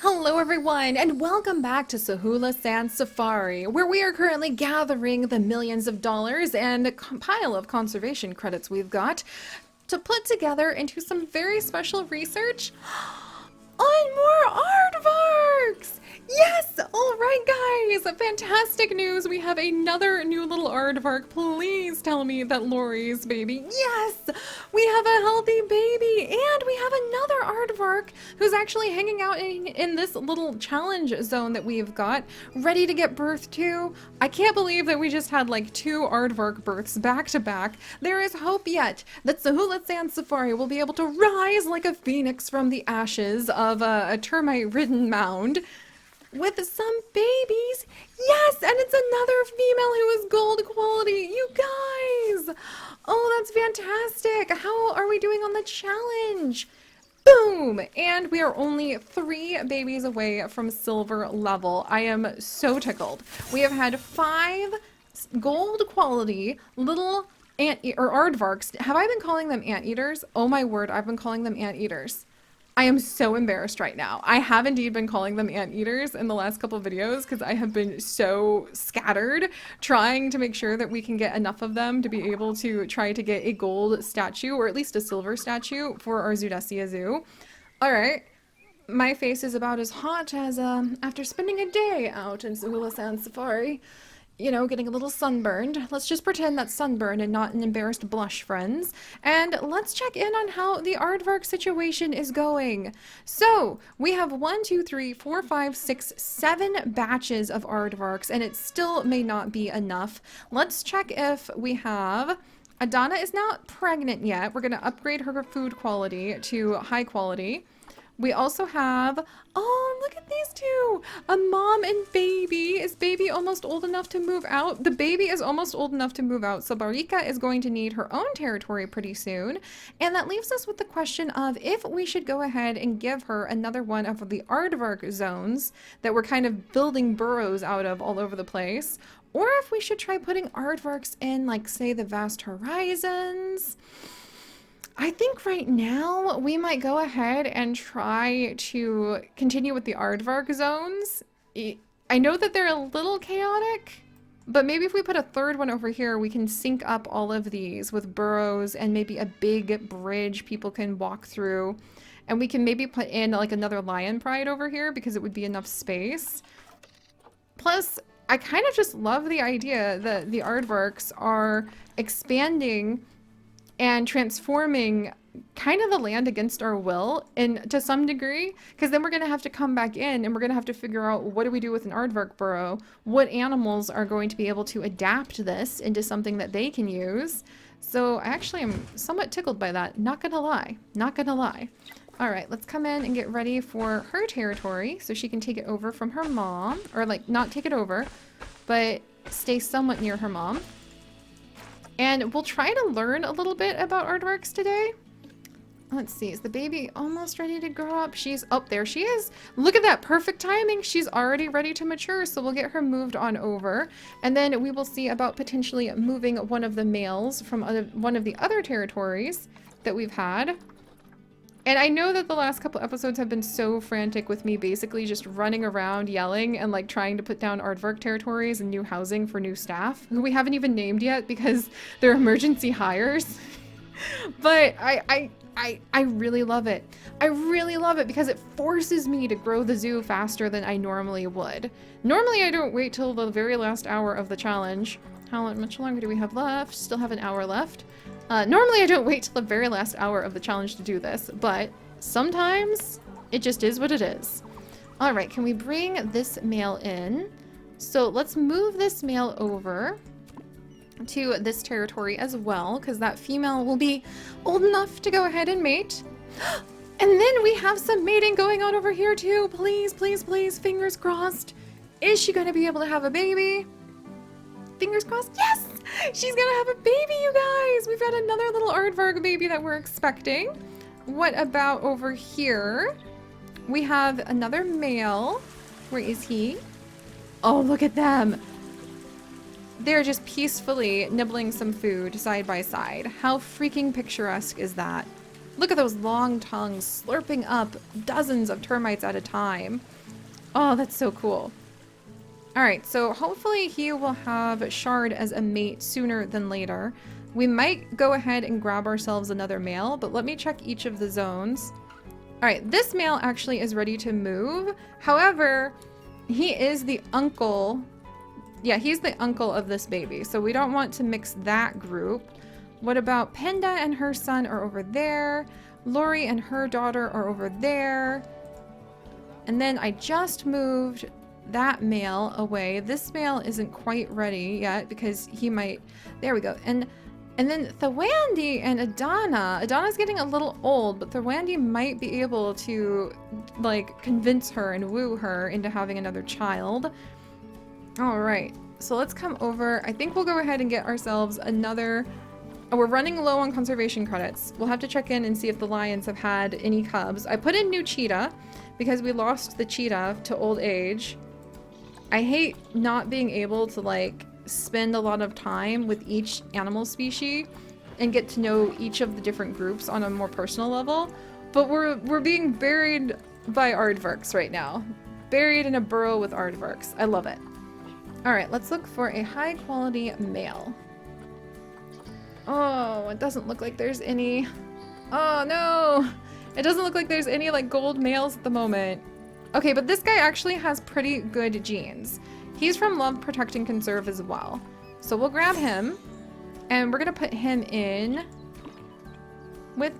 Hello everyone, and welcome back to Sahula Sand Safari, where we are currently gathering the millions of dollars and a pile of conservation credits we've got to put together into some very special research on more aardvarks! Yes! Alright guys! Fantastic news! We have another new little aardvark. Please tell me that Lori's baby. Yes! We have a healthy baby! And we have another aardvark who's actually hanging out in this little challenge zone that we've got, ready to get birth to. I can't believe that we just had like two aardvark births back to back. There is hope yet that Sahula Sand Safari will be able to rise like a phoenix from the ashes of a termite-ridden mound with some babies. Yes, and it's another female who is gold quality. You guys! Oh, that's fantastic. How are we doing on the challenge? Boom! And we are only 3 babies away from silver level. I am so tickled. We have had 5 gold quality little aardvarks. Have I been calling them anteaters? Oh my word, I've been calling them anteaters. I am so embarrassed right now. I have indeed been calling them anteaters in the last couple of videos because I have been so scattered trying to make sure that we can get enough of them to be able to try to get a gold statue or at least a silver statue for our Zoodesia Zoo. Alright, my face is about as hot as after spending a day out in Sahula Sand Safari. You know, getting a little sunburned. Let's just pretend that's sunburn and not an embarrassed blush, friends. And let's check in on how the aardvark situation is going. So, we have 1, 2, 3, 4, 5, 6, 7 batches of aardvarks, and it still may not be enough. Let's check if we have... Adana is not pregnant yet. We're going to upgrade her food quality to high quality. We also have, oh, look at these two, a mom and baby. Is baby almost old enough to move out? The baby is almost old enough to move out, so Barika is going to need her own territory pretty soon. And that leaves us with the question of if we should go ahead and give her another one of the aardvark zones that we're kind of building burrows out of all over the place, or if we should try putting aardvarks in, like, say, the vast horizons. I think right now we might go ahead and try to continue with the aardvark zones. I know that they're a little chaotic, but maybe if we put a third one over here, we can sync up all of these with burrows and maybe a big bridge people can walk through. And we can maybe put in like another lion pride over here because it would be enough space. Plus, I kind of just love the idea that the aardvarks are expanding and transforming kind of the land against our will and to some degree, because then we're going to have to come back in and we're going to have to figure out what do we do with an aardvark burrow, what animals are going to be able to adapt this into something that they can use. So I actually am somewhat tickled by that, not gonna lie, not gonna lie. All right, let's come in and get ready for her territory so she can take it over from her mom, or like not take it over, but stay somewhat near her mom. And we'll try to learn a little bit about aardvarks today. Let's see, is the baby almost ready to grow up? She's, oh, there she is. Look at that, perfect timing. She's already ready to mature, so we'll get her moved on over. And then we will see about potentially moving one of the males from one of the other territories that we've had. And I know that the last couple episodes have been so frantic with me basically just running around yelling and like trying to put down aardvark territories and new housing for new staff, who we haven't even named yet because they're emergency hires. But I really love it. I really love it because it forces me to grow the zoo faster than I normally would. Normally I don't wait till the very last hour of the challenge. How much longer do we have left? Still have an hour left. Normally I don't wait till the very last hour of the challenge to do this, but sometimes it just is what it is. All right, can we bring this male in? So let's move this male over to this territory as well, because that female will be old enough to go ahead and mate. And then we have some mating going on over here too. Please, please, please, fingers crossed. Is she going to be able to have a baby? Fingers crossed. Yes! She's gonna have a baby, you guys! We've got another little aardvark baby that we're expecting. What about over here? We have another male. Where is he? Oh, look at them. They're just peacefully nibbling some food side by side. How freaking picturesque is that? Look at those long tongues slurping up dozens of termites at a time. Oh, that's so cool. Alright, so hopefully he will have Shard as a mate sooner than later. We might go ahead and grab ourselves another male, but let me check each of the zones. Alright, this male actually is ready to move. However, he is the uncle. Yeah, he's the uncle of this baby, so we don't want to mix that group. What about Penda and her son are over there. Lori and her daughter are over there. And then I just moved that male away. This male isn't quite ready yet because he might... There we go. And then Thawandi and Adana. Adana's getting a little old, but Thawandi might be able to, like, convince her and woo her into having another child. Alright, so let's come over. I think we'll go ahead and get ourselves another... Oh, we're running low on conservation credits. We'll have to check in and see if the lions have had any cubs. I put in new cheetah because we lost the cheetah to old age. I hate not being able to, like, spend a lot of time with each animal species and get to know each of the different groups on a more personal level. But we're being buried by aardvarks right now. Buried in a burrow with aardvarks. I love it. Alright, let's look for a high quality male. Oh, it doesn't look like there's any. Oh no! It doesn't look like there's any, like, gold males at the moment. Okay, but this guy actually has pretty good genes. He's from Love, Protect, and Conserve as well. So we'll grab him, and we're gonna put him in with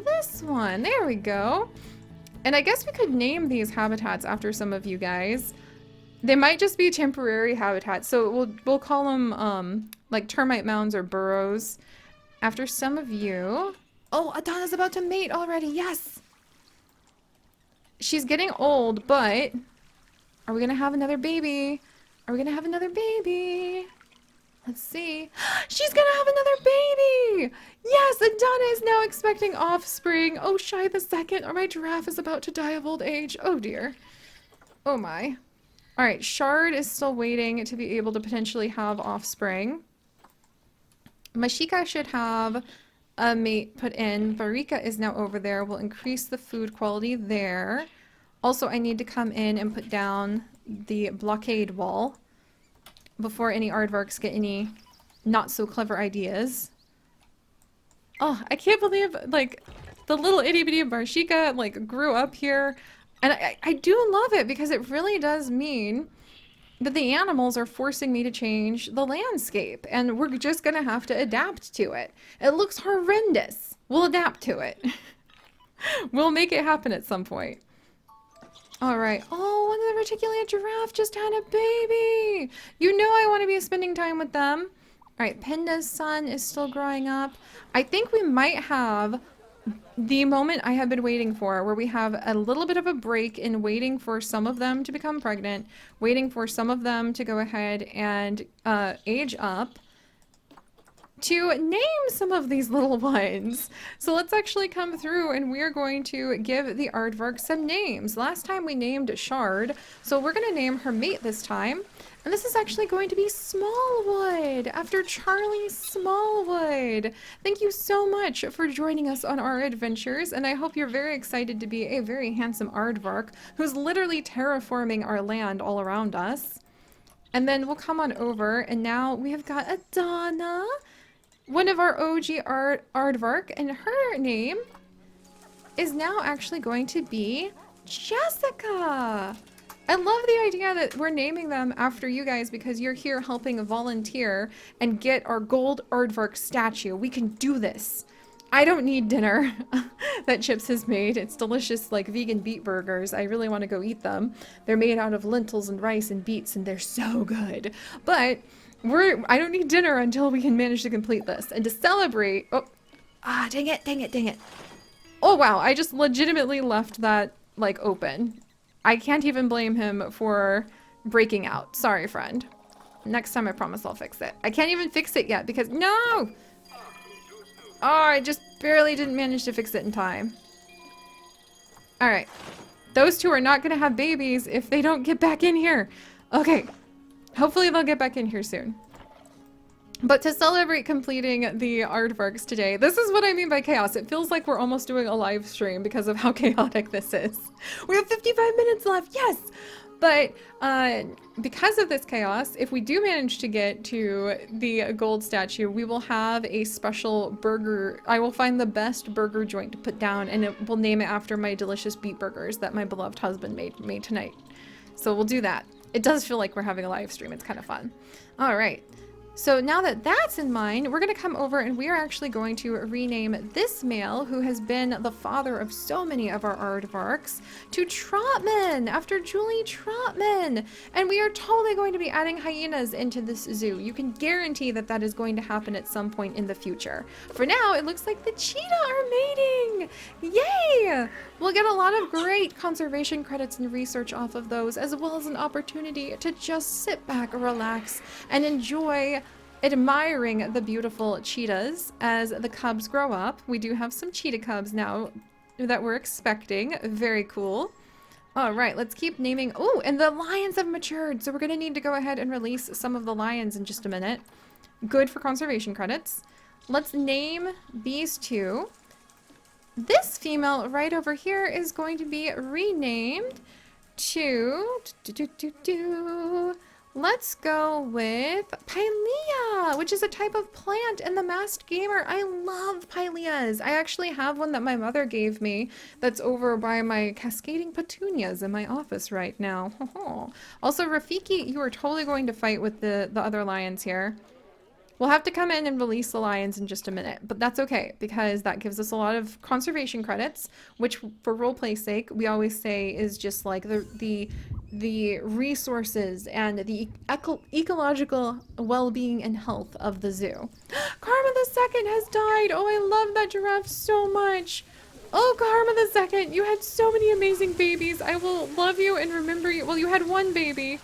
this one. There we go. And I guess we could name these habitats after some of you guys. They might just be temporary habitats, so we'll call them like termite mounds or burrows after some of you. Oh, Adana's about to mate already. Yes. She's getting old, but are we gonna have another baby? Are we gonna have another baby? Let's see. She's gonna have another baby! Yes, Adana is now expecting offspring. Oh, Shy the second, or my giraffe is about to die of old age. Oh dear. Oh my. Alright, Shard is still waiting to be able to potentially have offspring. Mashika should have a mate put in. Varika is now over there. We'll increase the food quality there. Also, I need to come in and put down the blockade wall before any aardvarks get any not so clever ideas. Oh, I can't believe, like, the little itty bitty Barshika, like, grew up here. And I do love it because it really does mean that the animals are forcing me to change the landscape, and we're just gonna have to adapt to it. It looks horrendous. We'll adapt to it. We'll make it happen at some point. All right. Oh, one of the reticulated giraffe just had a baby. You know I want to be spending time with them. All right, Penda's son is still growing up. I think we might have the moment I have been waiting for, where we have a little bit of a break in waiting for some of them to become pregnant, waiting for some of them to go ahead and age up, to name some of these little ones. So let's actually come through and we are going to give the aardvark some names. Last time we named Shard, so we're going to name her mate this time. And this is actually going to be Smallwood, after Charlie Smallwood. Thank you so much for joining us on our adventures, and I hope you're very excited to be a very handsome aardvark who's literally terraforming our land all around us. And then we'll come on over, and now we have got Adana, one of our OG aardvark, and her name is now actually going to be Jessica. I love the idea that we're naming them after you guys because you're here helping volunteer and get our gold aardvark statue. We can do this. I don't need dinner that Chips has made. It's delicious, like, vegan beet burgers. I really want to go eat them. They're made out of lentils and rice and beets, and they're so good. But I don't need dinner until we can manage to complete this. And to celebrate... Oh, dang it, dang it, dang it. Oh, wow, I just legitimately left that, like, open. I can't even blame him for breaking out. Sorry, friend. Next time I promise I'll fix it. I can't even fix it yet because... No! Oh, I just barely didn't manage to fix it in time. Alright. Those two are not going to have babies if they don't get back in here. Okay. Hopefully they'll get back in here soon. But to celebrate completing the aardvarks today, this is what I mean by chaos. It feels like we're almost doing a live stream because of how chaotic this is. We have 55 minutes left, yes! But because of this chaos, if we do manage to get to the gold statue, we will have a special burger. I will find the best burger joint to put down, and we'll name it after my delicious beet burgers that my beloved husband made tonight. So we'll do that. It does feel like we're having a live stream. It's kind of fun. All right. So now that that's in mind, we're going to come over and we are actually going to rename this male, who has been the father of so many of our aardvarks, to Trotman, after Julie Trotman. And we are totally going to be adding hyenas into this zoo. You can guarantee that that is going to happen at some point in the future. For now, it looks like the cheetah are mating. Yay! We'll get a lot of great conservation credits and research off of those, as well as an opportunity to just sit back, relax, and enjoy admiring the beautiful cheetahs as the cubs grow up. We do have some cheetah cubs now that we're expecting. Very cool. All right, let's keep naming. Oh, and the lions have matured, so we're going to need to go ahead and release some of the lions in just a minute. Good for conservation credits. Let's name these two. This female right over here is going to be renamed to... Let's go with Pilea, which is a type of plant in the Masked Gamer. I love Pileas. I actually have one that my mother gave me that's over by my cascading petunias in my office right now. Also, Rafiki, you are totally going to fight with the other lions here. We'll have to come in and release the lions in just a minute, but that's okay because that gives us a lot of conservation credits, which for roleplay's sake, we always say is just like the resources and the ecological well-being and health of the zoo. Karma the Second has died. Oh, I love that giraffe so much. Oh, Karma the Second, you had so many amazing babies. I will love you and remember you. Well, you had one baby.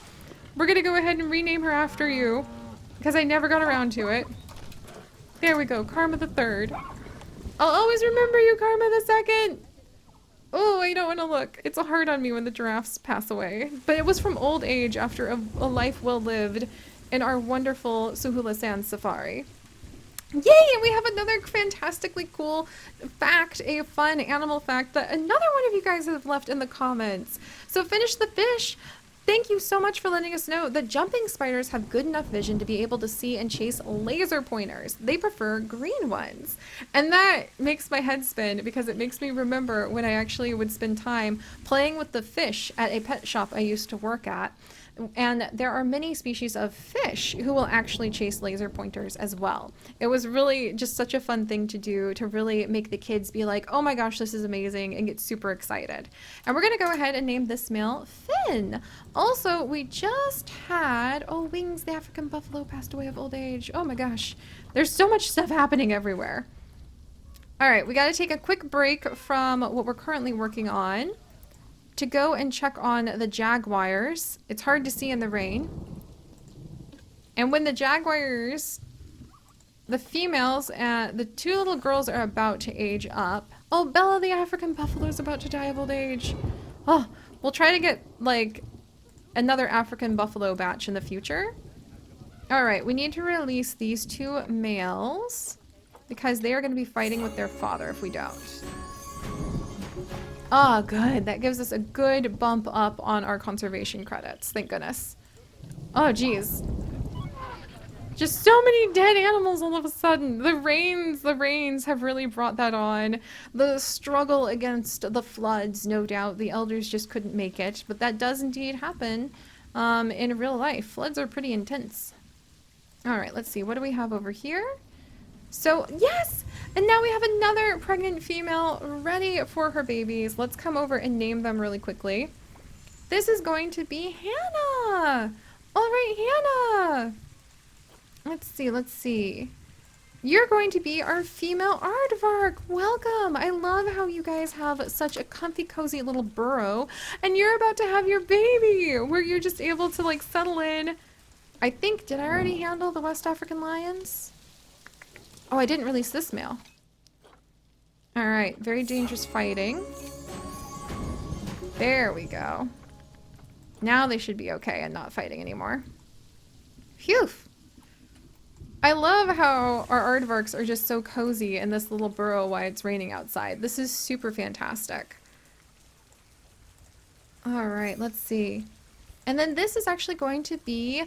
We're gonna go ahead and rename her after you because I never got around to it. There we go, Karma the Third. I'll always remember you, Karma the Second. Oh, I don't want to look. It's hard on me when the giraffes pass away. But it was from old age after a life well lived in our wonderful Sahula Sand Safari. Yay! And we have another fantastically cool fact, a fun animal fact that another one of you guys have left in the comments. So Finish the Fish, thank you so much for letting us know that jumping spiders have good enough vision to be able to see and chase laser pointers. They prefer green ones. And that makes my head spin because it makes me remember when I actually would spend time playing with the fish at a pet shop I used to work at. And there are many species of fish who will actually chase laser pointers as well. It was really just such a fun thing to do to really make the kids be like, oh my gosh, this is amazing, and get super excited. And we're gonna go ahead and name this male Finn. Also, we just had, oh, Wings, the African buffalo passed away of old age. Oh my gosh, there's so much stuff happening everywhere. All right, we gotta take a quick break from what we're currently working on to go and check on the jaguars. It's hard to see in the rain. And when the jaguars, the females, and the two little girls are about to age up. Oh, Bella the African buffalo is about to die of old age. Oh, we'll try to get like another African buffalo batch in the future. All right, we need to release these two males because they are going to be fighting with their father if we don't. Oh, good. That gives us a good bump up on our conservation credits. Thank goodness. Oh, geez. Just so many dead animals all of a sudden. The rains have really brought that on. The struggle against the floods, no doubt. The elders just couldn't make it. But that does indeed happen in real life. Floods are pretty intense. All right, let's see. What do we have over here? So, yes! And now we have another pregnant female ready for her babies. Let's come over and name them really quickly. This is going to be Hannah! All right, Hannah! Let's see. You're going to be our female aardvark. Welcome! I love how you guys have such a comfy, cozy little burrow. And you're about to have your baby, where you're just able to, like, settle in. I think, did I already handle the West African lions? Oh, I didn't release this male. Alright, very dangerous fighting. There we go. Now they should be okay and not fighting anymore. Phew! I love how our aardvarks are just so cozy in this little burrow while it's raining outside. This is super fantastic. All right, let's see. And then this is actually going to be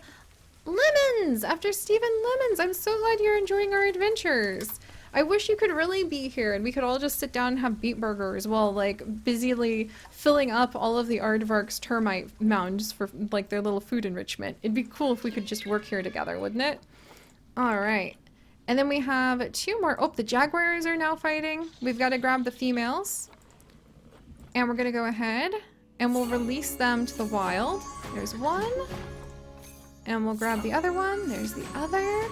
Lemons after Stephen Lemons. I'm so glad you're enjoying our adventures. I wish you could really be here and we could all just sit down and have beet burgers while like busily filling up all of the aardvark's termite mounds for like their little food enrichment. It'd be cool if we could just work here together, wouldn't it? All right. And then we have two more. Oh, the jaguars are now fighting. We've got to grab the females. And we're going to go ahead and we'll release them to the wild. There's one. And we'll grab the other one. There's the other.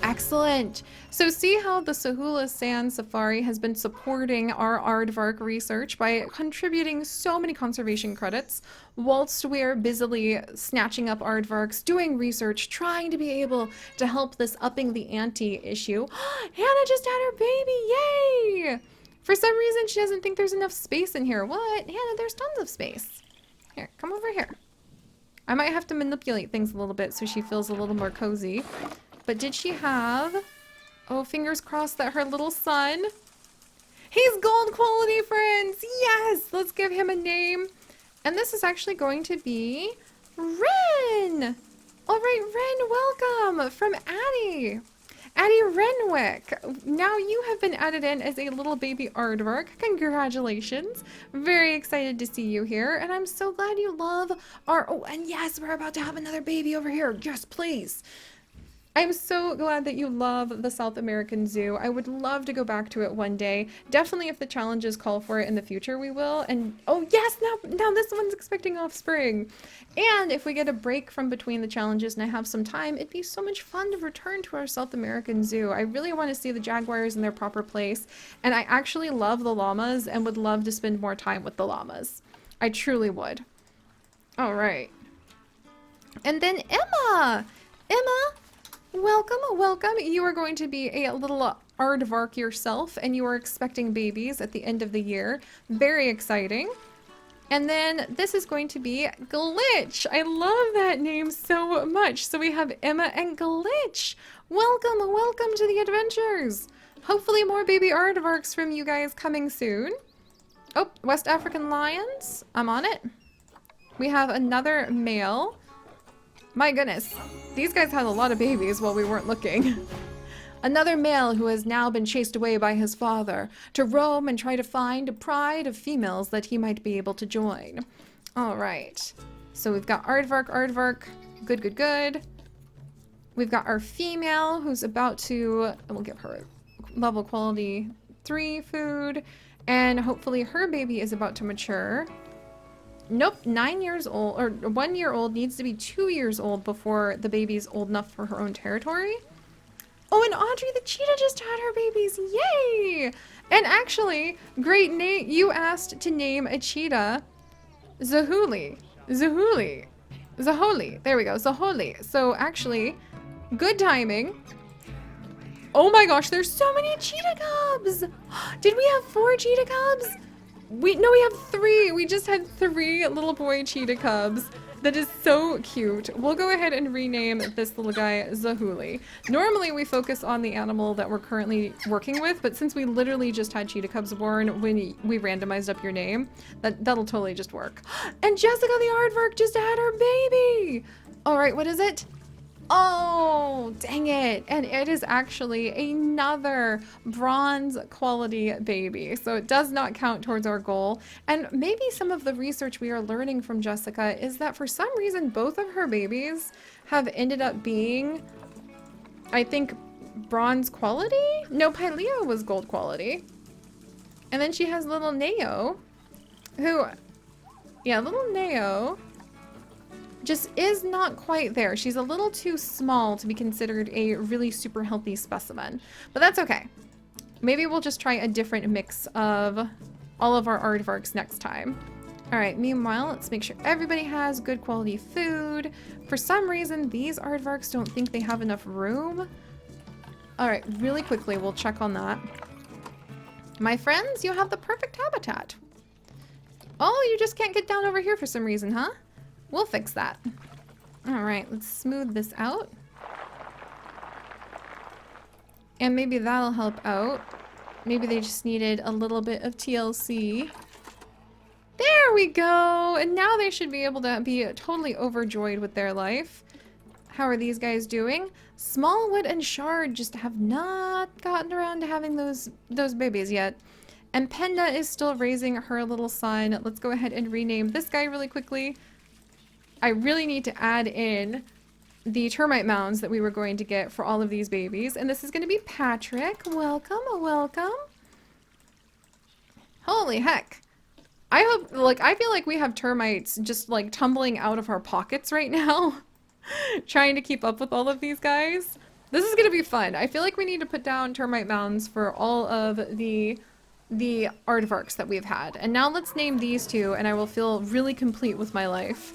Excellent. So see how the Sahula Sand Safari has been supporting our aardvark research by contributing so many conservation credits whilst we're busily snatching up aardvarks, doing research, trying to be able to help this upping the ante issue. Hannah just had her baby. Yay! For some reason, she doesn't think there's enough space in here. What? Hannah, there's tons of space. Here, come over here. I might have to manipulate things a little bit so she feels a little more cozy. But did she have... Oh, fingers crossed that her little son... He's gold quality, friends! Yes! Let's give him a name. And this is actually going to be... Ren! Alright, Ren, welcome! From Addie. Addie Renwick. Now you have been added in as a little baby aardvark. Congratulations. Very excited to see you here. And I'm so glad you love our... Oh, and yes, we're about to have another baby over here. Yes, please. I'm so glad that you love the South American Zoo. I would love to go back to it one day. Definitely if the challenges call for it in the future, we will. And oh yes, now this one's expecting offspring. And if we get a break from between the challenges and I have some time, it'd be so much fun to return to our South American Zoo. I really want to see the jaguars in their proper place. And I actually love the llamas and would love to spend more time with the llamas. I truly would. All right. And then Emma! Welcome, welcome. You are going to be a little aardvark yourself, and you are expecting babies at the end of the year. Very exciting. And then this is going to be Glitch. I love that name so much. So we have Emma and Glitch. Welcome, welcome to the adventures. Hopefully more baby aardvarks from you guys coming soon. Oh, West African lions. I'm on it. We have another male. My goodness, these guys had a lot of babies while we weren't looking. Another male who has now been chased away by his father to roam and try to find a pride of females that he might be able to join. All right, so we've got aardvark, good, good, good. We've got our female who's about to, we'll give her level quality 3 food, and hopefully her baby is about to mature. Nope, 9 years old, or 1 year old needs to be 2 years old before the baby's old enough for her own territory. Oh, and Audrey the cheetah just had her babies, yay! And actually, great name, you asked to name a cheetah Zahuli, there we go, Zaholi. So actually, good timing. Oh my gosh, there's so many cheetah cubs! Did we have 4 cheetah cubs? No, we have 3. We just had 3 little boy cheetah cubs. That is so cute. We'll go ahead and rename this little guy Zahuli. Normally we focus on the animal that we're currently working with, but since we literally just had cheetah cubs born when we randomized up your name, that'll totally just work. And Jessica the aardvark just had her baby! Alright, what is it? Oh, dang it. And it is actually another bronze quality baby. So it does not count towards our goal. And maybe some of the research we are learning from Jessica is that for some reason, both of her babies have ended up being, I think, bronze quality? No, Pilea was gold quality. And then she has little Neo, who, yeah, little Neo just is not quite there. She's a little too small to be considered a really super healthy specimen, but that's okay. Maybe we'll just try a different mix of all of our aardvarks next time. All right, meanwhile, let's make sure everybody has good quality food. For some reason, these aardvarks don't think they have enough room. All right, really quickly, we'll check on that. My friends, you have the perfect habitat. Oh, you just can't get down over here for some reason, huh? We'll fix that. All right, let's smooth this out. And maybe that'll help out. Maybe they just needed a little bit of TLC. There we go! And now they should be able to be totally overjoyed with their life. How are these guys doing? Smallwood and Shard just have not gotten around to having those babies yet. And Penda is still raising her little son. Let's go ahead and rename this guy really quickly. I really need to add in the termite mounds that we were going to get for all of these babies. And this is going to be Patrick. Welcome, welcome. Holy heck. I hope, like, I feel like we have termites just, like, tumbling out of our pockets right now. Trying to keep up with all of these guys. This is going to be fun. I feel like we need to put down termite mounds for all of the aardvarks that we've had. And now let's name these two, and I will feel really complete with my life.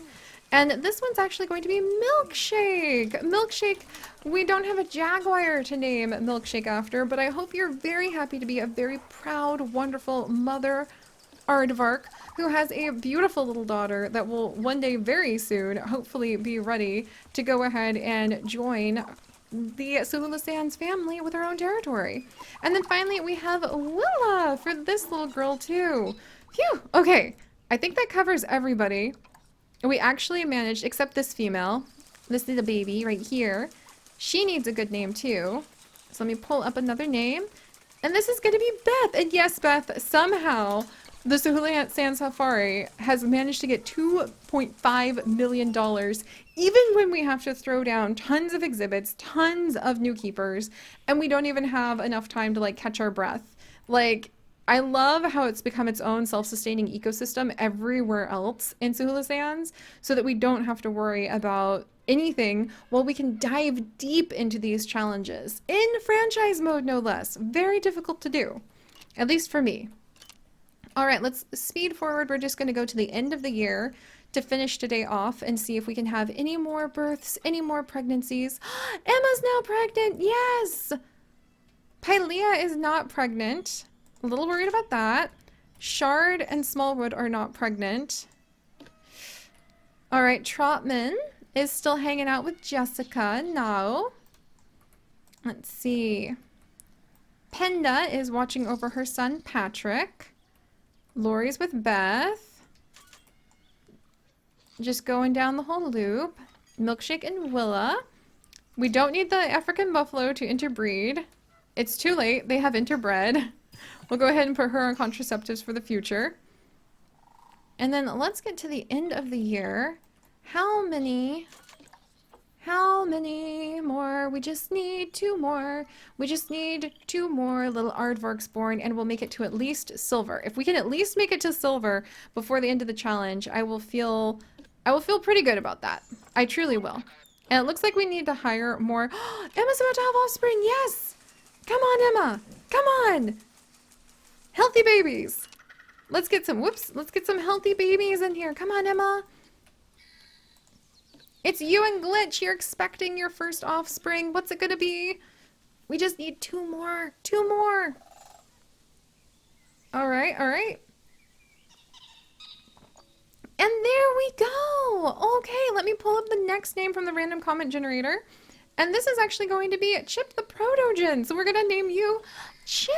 And this one's actually going to be Milkshake. Milkshake, we don't have a jaguar to name Milkshake after, but I hope you're very happy to be a very proud, wonderful mother aardvark who has a beautiful little daughter that will one day very soon hopefully be ready to go ahead and join the Sahula Sands family with her own territory. And then finally we have Willa for this little girl too. Phew! Okay, I think that covers everybody. We actually managed, except this female. This is a baby right here. She needs a good name too. So let me pull up another name. And this is going to be Beth. And yes, Beth, somehow the Sahula Sands Safari has managed to get $2.5 million, even when we have to throw down tons of exhibits, tons of new keepers, and we don't even have enough time to, like, catch our breath. Like, I love how it's become its own self-sustaining ecosystem everywhere else in Sahula Sands, so that we don't have to worry about anything while we can dive deep into these challenges. In franchise mode, no less. Very difficult to do. At least for me. Alright, let's speed forward. We're just going to go to the end of the year to finish today off and see if we can have any more births, any more pregnancies. Emma's now pregnant! Yes! Pylea is not pregnant. A little worried about that. Shard and Smallwood are not pregnant. Alright, Trotman is still hanging out with Jessica now. Let's see. Penda is watching over her son Patrick. Lori's with Beth. Just going down the whole loop. Milkshake and Willa. We don't need the African buffalo to interbreed. It's too late. They have interbred. We'll go ahead and put her on contraceptives for the future. And then let's get to the end of the year. How many more? We just need 2 more. We just need 2 more little aardvarks born, and we'll make it to at least silver. If we can at least make it to silver before the end of the challenge, I will feel pretty good about that. I truly will. And it looks like we need to hire more. Emma's about to have offspring. Yes! Come on, Emma. Come on. Healthy babies. Let's get some, let's get some healthy babies in here. Come on, Emma. It's you and Glitch. You're expecting your first offspring. What's it gonna be? We just need 2 more. 2 more. Alright, alright. And there we go. Okay, let me pull up the next name from the random comment generator. And this is actually going to be Chip the Protogen. So we're gonna name you Chip.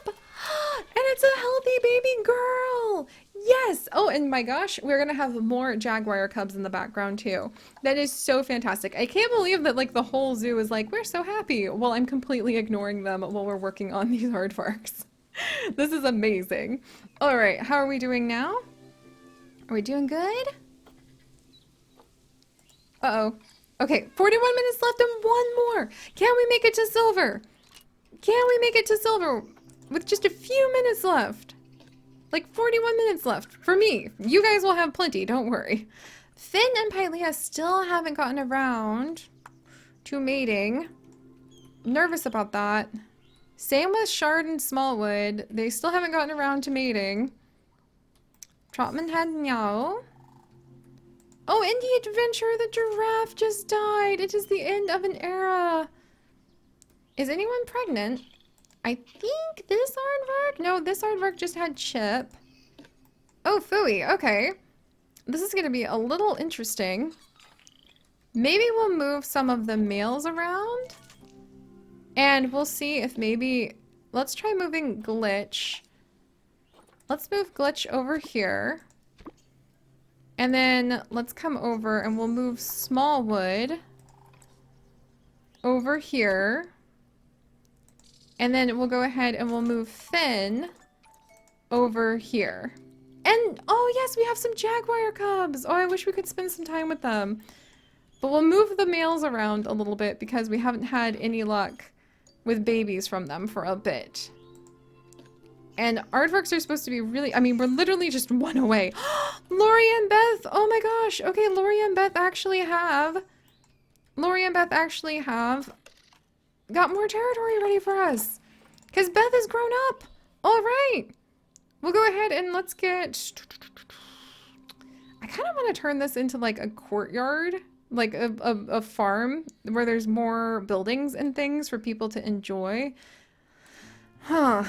And it's a healthy baby girl. Yes. Oh, and my gosh, we're gonna have more jaguar cubs in the background too. That is so fantastic. I can't believe that, like, the whole zoo is like, we're so happy, while I'm completely ignoring them while we're working on these aardvarks. This is amazing. All right, how are we doing now? Are we doing good? Uh-oh. Okay, 41 minutes left and 1 more. Can we make it to silver? Can we make it to silver with just a few minutes left? Like 41 minutes left for me. You guys will have plenty, don't worry. Finn and Pylea still haven't gotten around to mating. Nervous about that. Same with Shard and Smallwood. They still haven't gotten around to mating. Trotman had Meow. Oh, in the adventure, the giraffe just died. It is the end of an era. Is anyone pregnant? I think this aardvark? No, this aardvark just had Chip. Oh, phooey. Okay. This is going to be a little interesting. Maybe we'll move some of the males around. And we'll see if maybe, let's try moving Glitch. Let's move Glitch over here. And then let's come over and we'll move Smallwood over here. And then we'll go ahead and we'll move Finn over here. And, oh yes, we have some jaguar cubs. Oh, I wish we could spend some time with them. But we'll move the males around a little bit because we haven't had any luck with babies from them for a bit. And aardvarks are supposed to be really, I mean, we're literally just one away. Lori and Beth, oh my gosh. Okay, Lori and Beth actually have got more territory ready for us. Because Beth has grown up. All right. We'll go ahead and let's get... I kind of want to turn this into like a courtyard. Like a farm where there's more buildings and things for people to enjoy. Huh.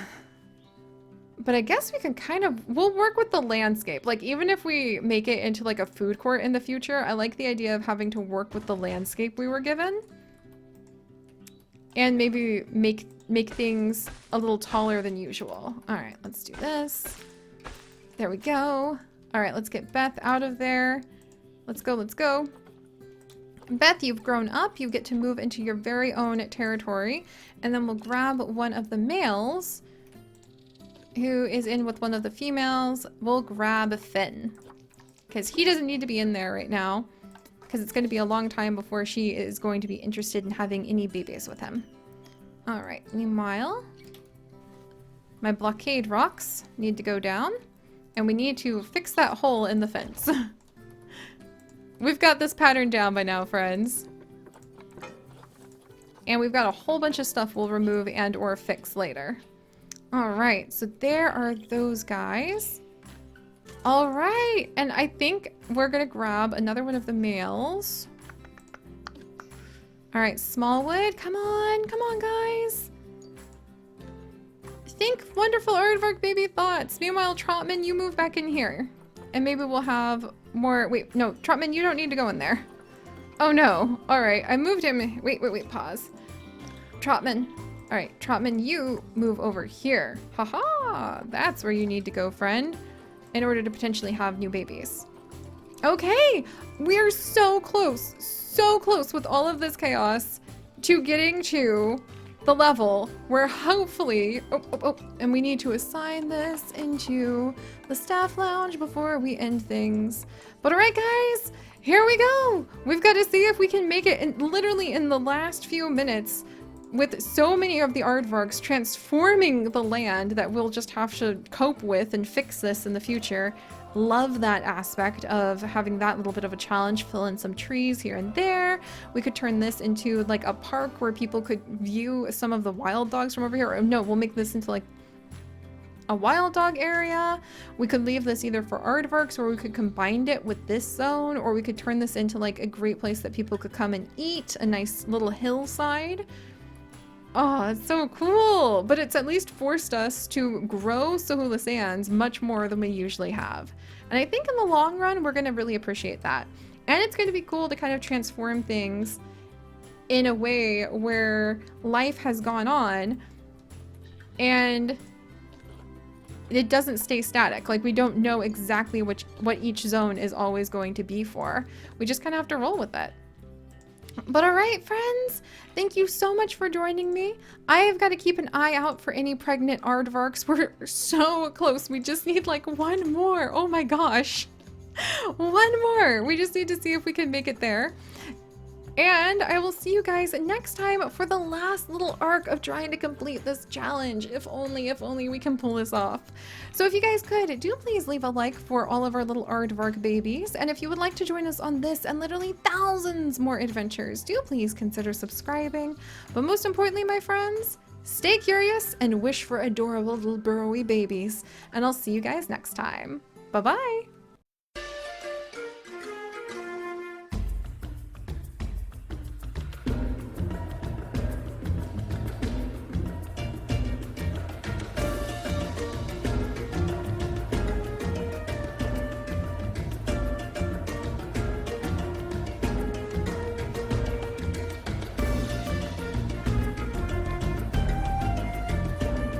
But I guess we can kind of... We'll work with the landscape. Like, even if we make it into like a food court in the future, I like the idea of having to work with the landscape we were given. And maybe make things a little taller than usual. All right, let's do this. There we go. All right, let's get Beth out of there. Let's go, let's go. Beth, you've grown up. You get to move into your very own territory. And then we'll grab one of the males who is in with one of the females. We'll grab Finn because he doesn't need to be in there right now because it's going to be a long time before she is going to be interested in having any babies with him. All right, meanwhile, my blockade rocks need to go down and we need to fix that hole in the fence. We've got this pattern down by now, friends. And we've got a whole bunch of stuff we'll remove and or fix later. All right, so there are those guys. All right, and I think we're gonna grab another one of the males. All right, Smallwood, come on, guys. Think wonderful aardvark baby thoughts. Meanwhile, Trotman, you move back in here. And maybe we'll have more, wait, no, Trotman, you don't need to go in there. Oh no, all right, I moved him, wait, pause. Trotman, all right, Trotman, you move over here. Haha, that's where you need to go, friend, in order to potentially have new babies. Okay, we are so close with all of this chaos to getting to the level where hopefully, and we need to assign this into the staff lounge before we end things. But all right, guys, here we go. We've got to see if we can make it literally in the last few minutes with so many of the aardvarks transforming the land that we'll just have to cope with and fix this in the future. Love that aspect of having that little bit of a challenge, fill in some trees here and there. We could turn this into like a park where people could view some of the wild dogs from over here. Or no, we'll make this into like a wild dog area. We could leave this either for aardvarks, or we could combine it with this zone, or we could turn this into like a great place that people could come and eat, a nice little hillside. Oh, it's so cool, but it's at least forced us to grow Sahula Sands much more than we usually have. And I think in the long run, we're going to really appreciate that. And it's going to be cool to kind of transform things in a way where life has gone on and it doesn't stay static. Like, we don't know exactly what each zone is always going to be for. We just kind of have to roll with it. But all right, friends, thank you so much for joining me. I have got to keep an eye out for any pregnant aardvarks. We're so close. We just need like one more. Oh my gosh. One more. We just need to see if we can make it there. And I will see you guys next time for the last little arc of trying to complete this challenge. If only we can pull this off. So if you guys could, do please leave a like for all of our little aardvark babies. And if you would like to join us on this and literally thousands more adventures, do please consider subscribing. But most importantly, my friends, stay curious and wish for adorable little burrowy babies. And I'll see you guys next time. Bye-bye.